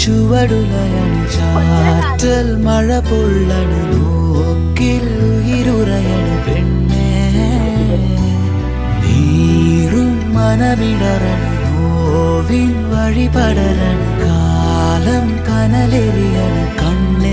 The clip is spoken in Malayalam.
ചുവടുലയണു ചാറ്റൽ മഴ പൊള്ളണു നോക്കിൽ ഉയിരുറയണു പെണ്ണേ നീറും മനമിടറണു നോവിൻ വഴിപടരണു കാലം കനലെറിയണു കണ്ണേ